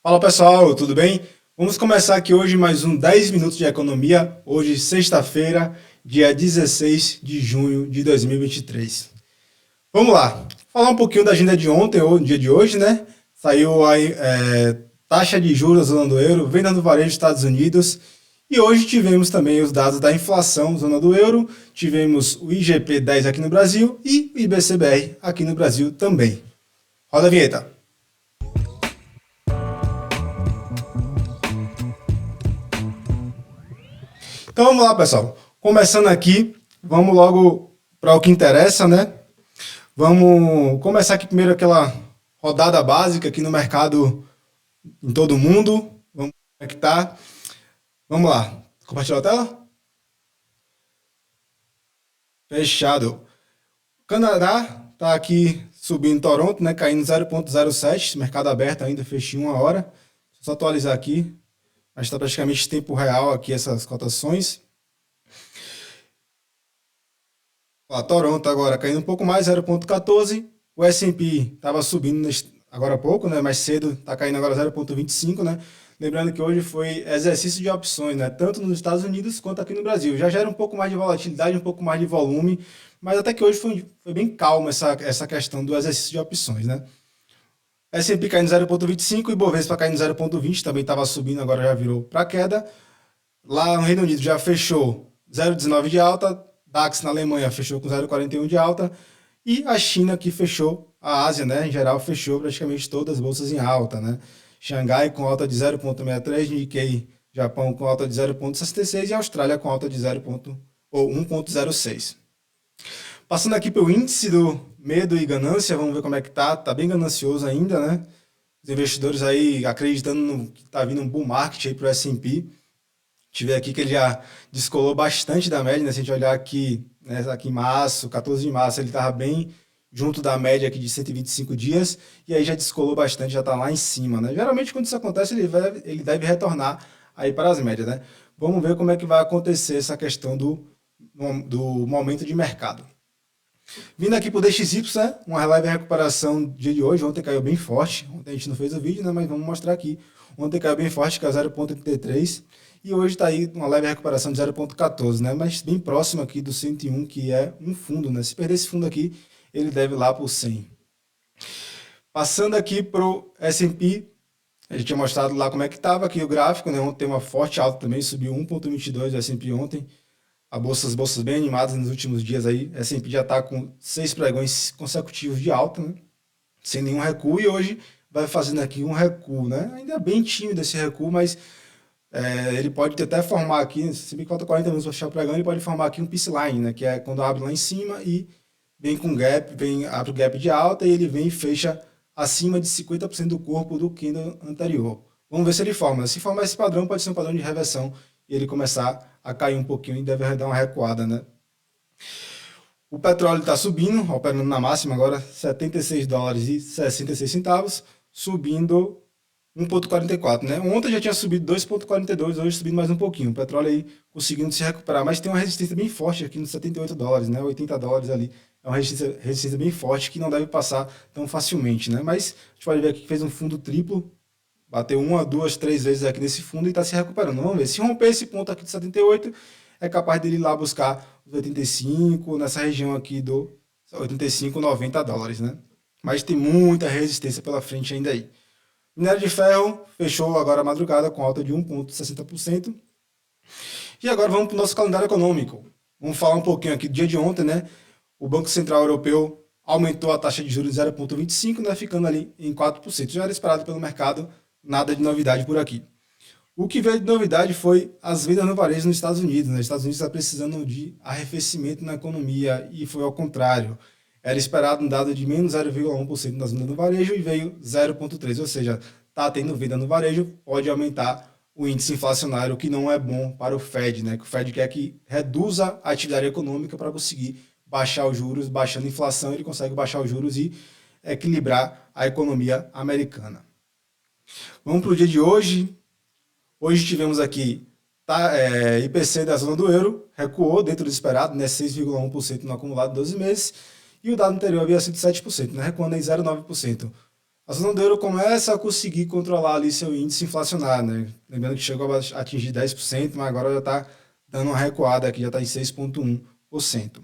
Fala pessoal, tudo bem? Vamos começar aqui hoje mais um 10 minutos de economia, hoje sexta-feira, dia 16 de junho de 2023. Vamos lá, falar um pouquinho da agenda de ontem ou dia de hoje, né? Saiu aí taxa de juros da zona do euro, venda no varejo dos Estados Unidos e hoje tivemos também os dados da inflação zona do euro, tivemos o IGP-10 aqui no Brasil e o IBCBR aqui no Brasil também. Roda a vinheta. Então vamos lá, pessoal. Começando aqui, vamos logo para o que interessa, né? Vamos começar aqui primeiro aquela rodada básica aqui no mercado em todo mundo. Vamos conectar. Vamos lá. Compartilhar a tela? Fechado. O Canadá está aqui subindo Toronto, né? Caindo 0,07. Mercado aberto ainda, fechei 1 hora. Só atualizar aqui. Mas está praticamente tempo real aqui essas cotações. Ó, Toronto agora caindo um pouco mais, 0,14. O S&P estava subindo agora há pouco, né? Mais cedo, está caindo agora 0,25, né? Lembrando que hoje foi exercício de opções, né? Tanto nos Estados Unidos quanto aqui no Brasil. Já gera um pouco mais de volatilidade, um pouco mais de volume, mas até que hoje foi bem calma essa questão do exercício de opções, né? S&P caindo 0,25 e Bovespa caindo 0,20, também estava subindo, agora já virou para queda. Lá no Reino Unido já fechou 0,19 de alta, DAX na Alemanha fechou com 0,41 de alta, e a China que fechou, a Ásia, né, em geral, fechou praticamente todas as bolsas em alta, né? Xangai com alta de 0,63, Nikkei, Japão com alta de 0,66 e Austrália com alta de 1,06. Passando aqui pelo índice do medo e ganância, vamos ver como é que tá bem ganancioso ainda, né? Os investidores aí acreditando que tá vindo um bull market aí pro S&P. Tive aqui que ele já descolou bastante da média, né? Se a gente olhar aqui, né, aqui em março, 14 de março, ele estava bem junto da média aqui de 125 dias, e aí já descolou bastante, já está lá em cima, né? Geralmente quando isso acontece, ele deve retornar aí para as médias, né? Vamos ver como é que vai acontecer essa questão do momento de mercado. Vindo aqui para o DXY, né? Uma leve recuperação do dia de hoje, ontem caiu bem forte, ontem a gente não fez o vídeo, né? Mas vamos mostrar aqui. Ontem caiu bem forte, que é 0,33, e hoje está aí uma leve recuperação de 0,14, né? Mas bem próximo aqui do 101, que é um fundo, né? Se perder esse fundo aqui, ele deve ir lá para o 100. Passando aqui para o S&P, a gente tinha mostrado lá como é que estava aqui o gráfico, né? Ontem tem uma forte alta também, subiu 1,22 o S&P ontem. As bolsas bem animadas nos últimos dias aí. S&P já está com 6 pregões consecutivos de alta, né? Sem nenhum recuo, e hoje vai fazendo aqui um recuo, né? Ainda bem tímido esse recuo, mas ele pode até formar aqui, se bem que falta 40 minutos para fechar o pregão, ele pode formar aqui um Peace Line, né? Que é quando abre lá em cima e vem com gap, abre o gap de alta e ele vem e fecha acima de 50% do corpo do candle anterior. Vamos ver se ele forma. Se formar esse padrão, pode ser um padrão de reversão e ele começar a cair um pouquinho e deve dar uma recuada, né? O petróleo está subindo, operando na máxima agora, 76 dólares e 66 centavos, subindo 1,44, né? Ontem já tinha subido 2,42, hoje subindo mais um pouquinho. O petróleo aí conseguindo se recuperar, mas tem uma resistência bem forte aqui nos 78 dólares, né? 80 dólares ali. É uma resistência bem forte que não deve passar tão facilmente, né? Mas a gente pode ver aqui que fez um fundo triplo, bateu 1, 2, 3 vezes aqui nesse fundo e está se recuperando. Vamos ver. Se romper esse ponto aqui de 78, é capaz dele ir lá buscar os 85, nessa região aqui do 85, 90 dólares, né? Mas tem muita resistência pela frente ainda aí. Minério de ferro fechou agora a madrugada com alta de 1,60%. E agora vamos para o nosso calendário econômico. Vamos falar um pouquinho aqui do dia de ontem, né? O Banco Central Europeu aumentou a taxa de juros de 0,25, né? Ficando ali em 4%. Já era esperado pelo mercado, nada de novidade por aqui. O que veio de novidade foi as vendas no varejo nos Estados Unidos, né? Os Estados Unidos está precisando de arrefecimento na economia e foi ao contrário. Era esperado um dado de menos 0,1% nas vendas no varejo e veio 0,3%, ou seja, está tendo venda no varejo, pode aumentar o índice inflacionário, o que não é bom para o Fed, né? Que o Fed quer que reduza a atividade econômica para conseguir baixar os juros, baixando a inflação, ele consegue baixar os juros e equilibrar a economia americana. Vamos para o dia de hoje. Hoje tivemos aqui IPC da zona do euro, recuou dentro do esperado, né, 6,1% no acumulado de 12 meses, e o dado anterior havia sido 7%, né, recuando em 0,9%. A zona do euro começa a conseguir controlar ali seu índice inflacionário, né? Lembrando que chegou a atingir 10%, mas agora já está dando uma recuada aqui, já está em 6,1%.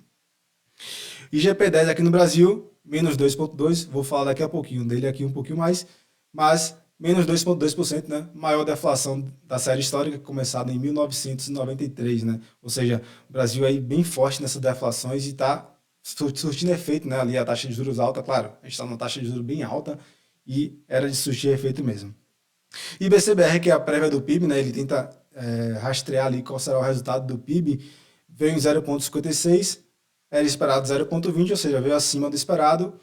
IGP-10 aqui no Brasil, menos 2,2%, vou falar daqui a pouquinho dele aqui um pouquinho mais, mas menos 2,2%, né? Maior deflação da série histórica, começada em 1993, né? Ou seja, o Brasil aí bem forte nessas deflações e está surtindo efeito, né? Ali a taxa de juros alta, claro, a gente está numa taxa de juros bem alta e era de surtir efeito mesmo. IBCBR, que é a prévia do PIB, né? Ele tenta rastrear ali qual será o resultado do PIB, veio em 0,56, era esperado 0,20, ou seja, veio acima do esperado,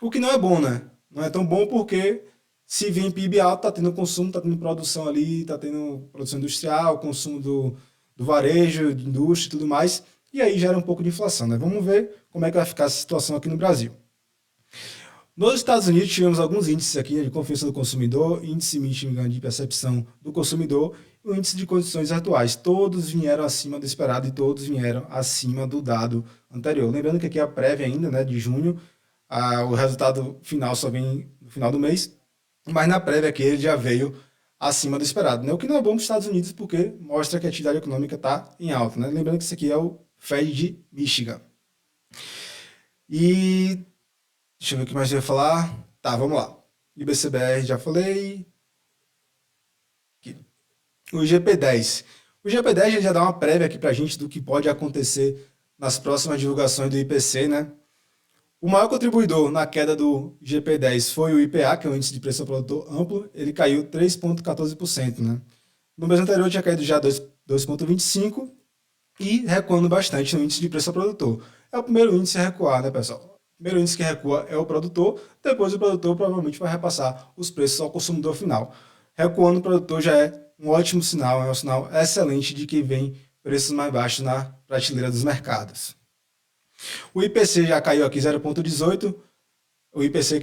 o que não é bom, né? Não é tão bom porque se vem PIB alto, tá tendo consumo, tá tendo produção ali, tá tendo produção industrial, consumo do varejo, de indústria e tudo mais, e aí gera um pouco de inflação, né? Vamos ver como é que vai ficar essa situação aqui no Brasil. Nos Estados Unidos, tivemos alguns índices aqui de confiança do consumidor, índice Michigan de percepção do consumidor e o índice de condições atuais. Todos vieram acima do esperado e todos vieram acima do dado anterior. Lembrando que aqui é a prévia ainda, né, de junho, o resultado final só vem no final do mês, mas na prévia aqui ele já veio acima do esperado, né? O que não é bom para os Estados Unidos porque mostra que a atividade econômica está em alta, né? Lembrando que isso aqui é o Fed de Michigan. E deixa eu ver o que mais eu ia falar. Tá, vamos lá. IBCBR já falei. Aqui. O IGP-10. O IGP-10 já dá uma prévia aqui pra gente do que pode acontecer nas próximas divulgações do IPC, né? O maior contribuidor na queda do IGP-10 foi o IPA, que é o índice de preço ao produtor amplo. Ele caiu 3,14%, né? No mês anterior tinha caído já 2,25% e recuando bastante no índice de preço ao produtor. É o primeiro índice a recuar, né, pessoal? O primeiro índice que recua é o produtor, depois o produtor provavelmente vai repassar os preços ao consumidor final. Recuando o produtor já é um ótimo sinal, é um sinal excelente de que vem preços mais baixos na prateleira dos mercados. O IPC já caiu aqui 0,18%, o IPC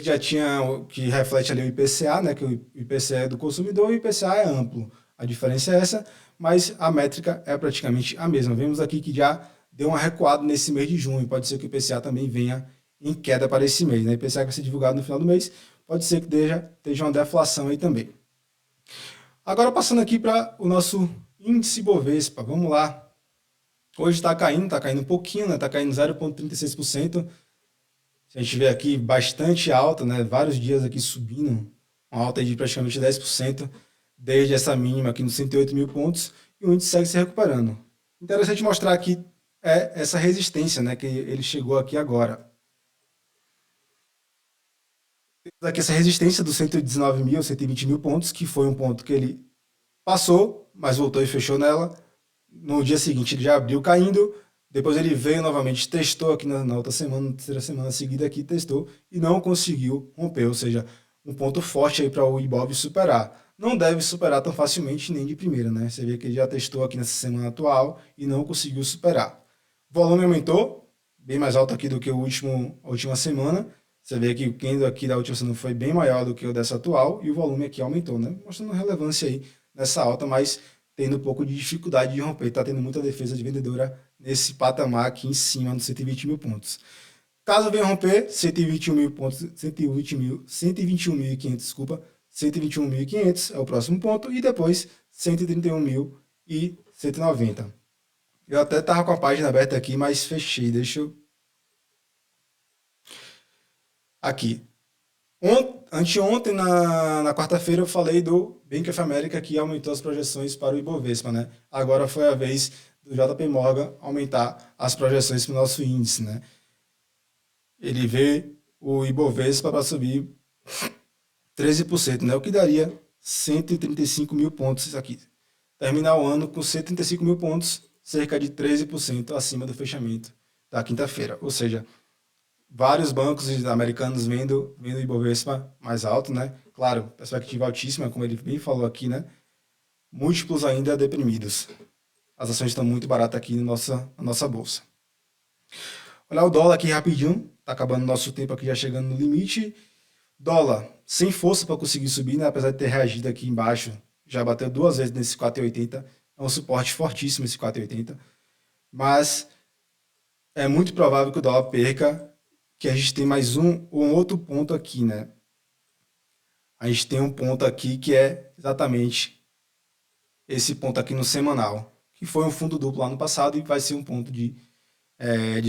que reflete ali o IPCA, né, que o IPCA é do consumidor e o IPCA é amplo. A diferença é essa, mas a métrica é praticamente a mesma. Vemos aqui que já deu uma recuada nesse mês de junho, pode ser que o IPCA também venha em queda para esse mês, né? O IPCA que vai ser divulgado no final do mês, pode ser que esteja uma deflação aí também. Agora passando aqui para o nosso índice Bovespa, vamos lá. Hoje está caindo um pouquinho, né? Está caindo 0,36%. A gente vê aqui bastante alta, né? Vários dias aqui subindo, uma alta de praticamente 10%, desde essa mínima aqui nos 108 mil pontos, e o índice segue se recuperando. Interessante mostrar aqui essa resistência, né? Que ele chegou aqui agora. Aqui essa resistência dos 119 mil, 120 mil pontos, que foi um ponto que ele passou, mas voltou e fechou nela. No dia seguinte ele já abriu caindo, depois ele veio novamente, testou aqui na outra semana, na terceira semana seguida aqui, testou e não conseguiu romper, ou seja, um ponto forte aí para o Ibov superar. Não deve superar tão facilmente nem de primeira, né? Você vê que ele já testou aqui nessa semana atual e não conseguiu superar. O volume aumentou, bem mais alto aqui do que a última semana. Você vê que o candle aqui da última semana foi bem maior do que o dessa atual e o volume aqui aumentou, né? Mostrando relevância aí nessa alta, mas tendo um pouco de dificuldade de romper. Está tendo muita defesa de vendedora nesse patamar aqui em cima dos 120 mil pontos. Caso venha romper 121 mil pontos, 121.500, desculpa, 121.500 é o próximo ponto e depois 131.190. Eu até estava com a página aberta aqui, mas fechei. Deixa eu... Aqui. Anteontem, na quarta-feira, eu falei do Bank of America que aumentou as projeções para o Ibovespa, né? Agora foi a vez do JP Morgan aumentar as projeções para o nosso índice, né? Ele vê o Ibovespa para subir 13%, né? O que daria 135 mil pontos aqui. Terminar o ano com 135 mil pontos, cerca de 13% acima do fechamento da quinta-feira. Ou seja, vários bancos americanos vendo o Ibovespa mais alto, né? Claro, perspectiva altíssima, como ele bem falou aqui, né? Múltiplos ainda deprimidos. As ações estão muito baratas aqui na nossa bolsa. Olha o dólar aqui rapidinho, tá acabando o nosso tempo aqui, já chegando no limite. Dólar sem força para conseguir subir, né? Apesar de ter reagido aqui embaixo, já bateu 2 vezes nesse 4,80. É um suporte fortíssimo esse 4,80. Mas é muito provável que o dólar perca, que a gente tem mais um outro ponto aqui, né? a gente tem um ponto aqui que é exatamente esse ponto aqui no semanal, que foi um fundo duplo lá no passado e vai ser um ponto de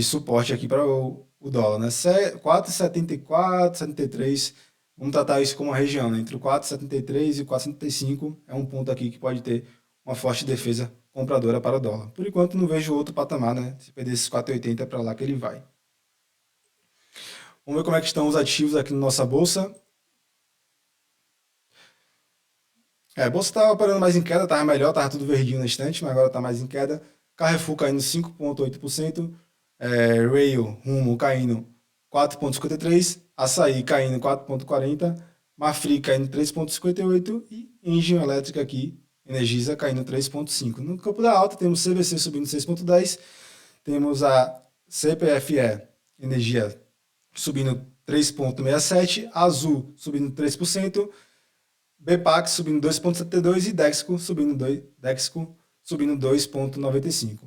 suporte aqui para o dólar, né? 4,74, 73, vamos tratar isso como uma região, né? Entre o 4,73 e o 4,75 é um ponto aqui que pode ter uma forte defesa compradora para o dólar. Por enquanto não vejo outro patamar, né? Se perder esses 4,80 é para lá que ele vai. Vamos ver como é que estão os ativos aqui na nossa bolsa. A bolsa estava operando mais em queda, estava melhor, estava tudo verdinho na estante, mas agora está mais em queda. Carrefour caindo 5,8%, Rail, Rumo caindo 4,53%, Açaí caindo 4,40%, Mafri caindo 3,58% e Engie Elétrica aqui, Energisa caindo 3,5%. No campo da alta temos CVC subindo 6,10%, temos a CPFE Energia subindo 3,67%, Azul subindo 3%, BPAC subindo 2,72% e Dexco subindo 2,95%.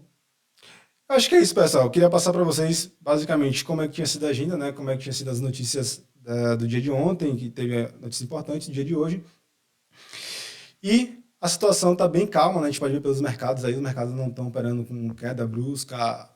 Acho que é isso, pessoal. Eu queria passar para vocês, basicamente, como é que tinha sido a agenda, né? Como é que tinha sido as notícias do dia de ontem, que teve notícias importantes no dia de hoje. E a situação está bem calma, né? A gente pode ver pelos mercados aí, os mercados não estão operando com queda brusca,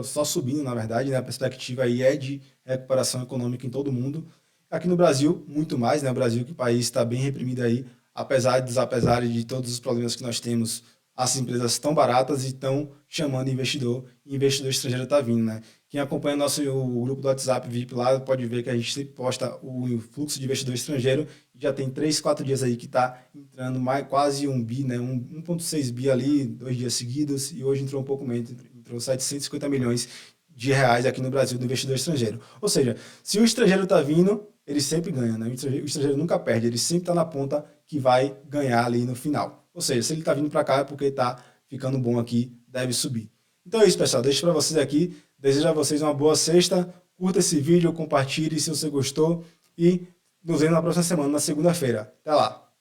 só subindo, na verdade, né? A perspectiva aí é de recuperação econômica em todo o mundo. Aqui no Brasil, muito mais, né? O Brasil, que o país está bem reprimido aí, apesar de todos os problemas que nós temos, as empresas estão baratas e estão chamando investidor, e investidor estrangeiro está vindo, né? Quem acompanha o grupo do WhatsApp VIP lá pode ver que a gente sempre posta o fluxo de investidor estrangeiro, já tem 3, 4 dias aí que está entrando quase 1 bi, né? 1,6 bi ali, 2 dias seguidos, e hoje entrou um pouco menos, entrou 750 milhões de reais aqui no Brasil do investidor estrangeiro. Ou seja, se o estrangeiro está vindo, ele sempre ganha, né? O estrangeiro nunca perde, ele sempre está na ponta que vai ganhar ali no final. Ou seja, se ele está vindo para cá é porque está ficando bom aqui, deve subir. Então é isso, pessoal. Deixo para vocês aqui. Desejo a vocês uma boa sexta. Curta esse vídeo, compartilhe se você gostou e nos vemos na próxima semana, na segunda-feira. Até lá!